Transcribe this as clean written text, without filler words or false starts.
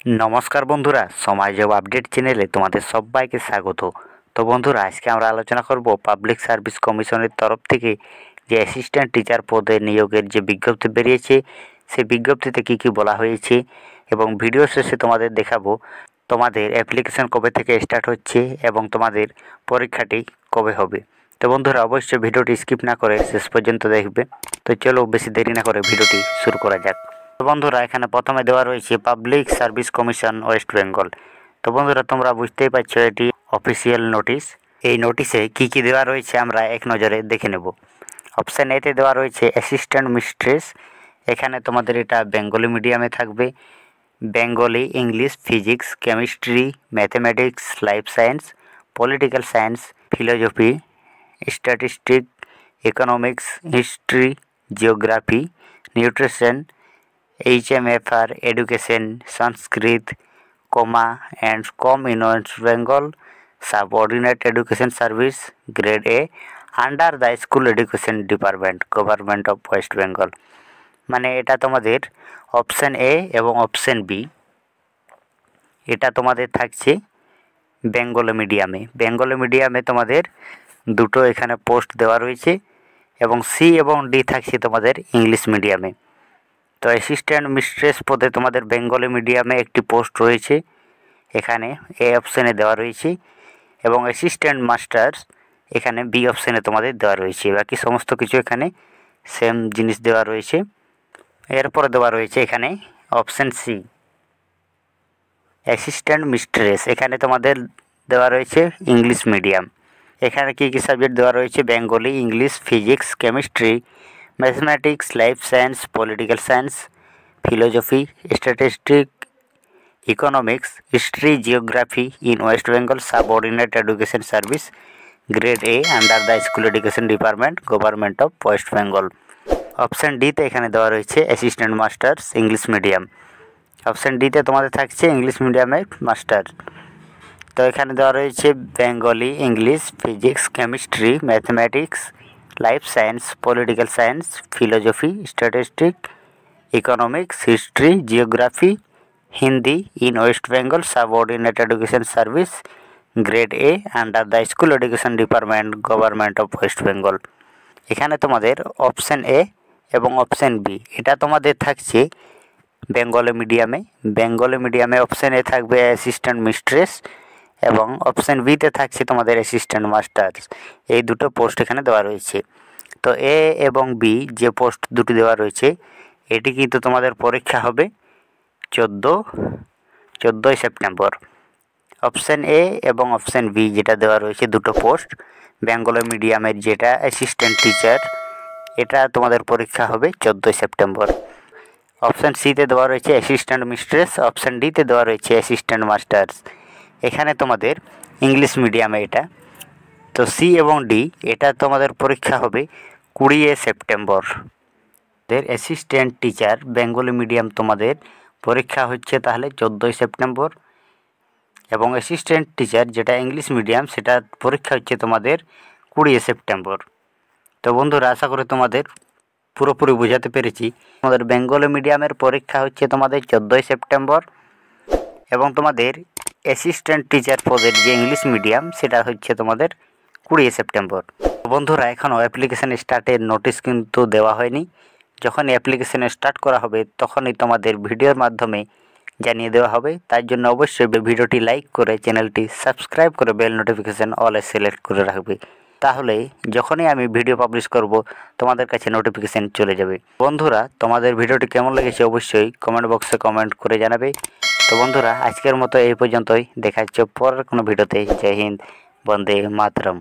नमस्कार बंधुरा समय जब अपडेट चैनेले तुम्हारे सबाइके स्वागत। तो बंधुरा आज के आलोचना करब पब्लिक सार्विस कमिशनर तरफ थेके जे असिस्टैंट टीचार पदे नियोगेर जे विज्ञप्ति बेरिয়েছে সেই विज्ञप्तिते की बला হয়েছে এবং ভিডিও শেষে তোমাদের দেখাবো তোমাদের অ্যাপ্লিকেশন কবে থেকে স্টার্ট হচ্ছে এবং তোমাদের পরীক্ষাটি কবে হবে। তো বন্ধুরা অবশ্যই ভিডিওটি স্কিপ না করে শেষ পর্যন্ত দেখবে। তো চলো বেশি দেরি না করে ভিডিওটি শুরু করা যাক। তো বন্ধুরা এখানে প্রথমে দেওয়া রয়েছে public service commission West Bengal. তো বন্ধুরা তোমরা বুঝতেই পারছো এটি অফিসিয়াল নোটিশ। এই নোটিশে কি দেওয়া রয়েছে আমরা এক নজরে দেখে নেব। অপশান এতে দেওয়া রয়েছে অ্যাসিস্ট্যান্ট মিস্ট্রেস। এখানে তোমাদের এটা বেঙ্গলি মিডিয়ামে থাকবে। Bengali, English, physics, chemistry, mathematics, life science, political science, philosophy, statistic, economics, history, geography, nutrition, HMFR, Education, Sanskrit, Comma and Com in West Bengal, Subordinate Education Service, Grade A, under the School Education Department, Government of West Bengal। মানে এটা তোমাদের option A এবং option B, এটা তোমাদের থাকছে Bengali মিডিয়ামে। Bengali মিডিয়ামে তোমাদের দুটো এখানে পোস্ট দেওয়া রয়েছে এবং সি এবং ডি থাকছে তোমাদের ইংলিশ মিডিয়ামে। তো অ্যাসিস্ট্যান্ট মিস্ট্রেস পদে তোমাদের বেঙ্গলি মিডিয়ামে একটি পোস্ট রয়েছে, এখানে এ অপশানে দেওয়া রয়েছে, এবং অ্যাসিস্ট্যান্ট মাস্টার্স এখানে বি অপশানে তোমাদের দেওয়া রয়েছে। বাকি সমস্ত কিছু এখানে সেম জিনিস দেওয়া রয়েছে। এরপরে দেওয়া রয়েছে এখানে অপশান সি অ্যাসিস্ট্যান্ট মিস্ট্রেস। এখানে তোমাদের দেওয়া রয়েছে ইংলিশ মিডিয়াম। এখানে কি সাবজেক্ট দেওয়া রয়েছে? Bengali, English, physics, chemistry, mathematics, life science, political science, philosophy, statistic, economics, history, geography in West Bengal, subordinate education service, grade A, under the school education department, government of West Bengal. Option ডিতে এখানে দেওয়া রয়েছে assistant masters English medium. Option ডিতে তোমাদের থাকছে English মিডিয়ামের master. তো এখানে দেওয়া রয়েছে Bengali, English, physics, chemistry, mathematics, life science, political science, philosophy, statistic, economics, history, geography, Hindi in West Bengal, subordinate education service, grade A, under the school education department, government of West Bengal. এখানে তোমাদের option A এবং option B এটা তোমাদের থাকছে Bengali মিডিয়ামে। Bengali মিডিয়ামে option A থাকবে assistant mistress এবং অপশান বিতে থাকছে তোমাদের অ্যাসিস্ট্যান্ট মাস্টার্স। এই দুটো পোস্ট এখানে দেওয়া রয়েছে। তো এ এবং বি যে পোস্ট দুটি দেওয়া রয়েছে এটি কিন্তু তোমাদের পরীক্ষা হবে 14ই সেপ্টেম্বর। অপশান এ এবং অপশান বি যেটা দেওয়া রয়েছে দুটো পোস্ট, বেঙ্গলি মিডিয়ামের যেটা অ্যাসিস্ট্যান্ট টিচার এটা তোমাদের পরীক্ষা হবে 14ই সেপ্টেম্বর। অপশান সিতে দেওয়া রয়েছে অ্যাসিস্ট্যান্ট মিস্ট্রেস, অপশান ডিতে দেওয়া রয়েছে অ্যাসিস্ট্যান্ট মাস্টার্স। এখানে তোমাদের ইংলিশ মিডিয়ামে এটা। তো সি এবং ডি এটা তোমাদের পরীক্ষা হবে 20 September. Assistant teacher Bengali medium তোমাদের পরীক্ষা হচ্ছে তাহলে 14ই সেপ্টেম্বর, এবং অ্যাসিস্ট্যান্ট টিচার যেটা ইংলিশ মিডিয়াম সেটা পরীক্ষা হচ্ছে তোমাদের 20 সেপ্টেম্বর। তো বন্ধুরা আশা করি তোমাদের পুরোপুরি বোঝাতে পেরেছি। তোমাদের বেঙ্গলি মিডিয়ামের পরীক্ষা হচ্ছে তোমাদের 14ই সেপ্টেম্বর এবং তোমাদের অ্যাসিস্ট্যান্ট টিচার পদের যে ইংলিশ মিডিয়াম সেটা হচ্ছে তোমাদের 20 সেপ্টেম্বর। বন্ধুরা এখনও অ্যাপ্লিকেশান স্টার্টের নোটিশ কিন্তু দেওয়া হয়নি। যখন অ্যাপ্লিকেশান স্টার্ট করা হবে তখনই তোমাদের ভিডিওর মাধ্যমে জানিয়ে দেওয়া হবে। তার জন্য অবশ্যই ভিডিওটি লাইক করে চ্যানেলটি সাবস্ক্রাইব করে বেল নোটিফিকেশান অলে সিলেক্ট করে রাখবে, তাহলে যখনই আমি ভিডিও পাবলিশ করব তোমাদের কাছে নোটিফিকেশান চলে যাবে। বন্ধুরা তোমাদের ভিডিওটি কেমন লেগেছে অবশ্যই কমেন্ট বক্সে কমেন্ট করে জানাবে। তো বন্ধুরা আজকের মতো এই পর্যন্তই, দেখা হচ্ছে পরের কোনো ভিডিওতে। জয় হিন্দ, বন্দে মাতরম।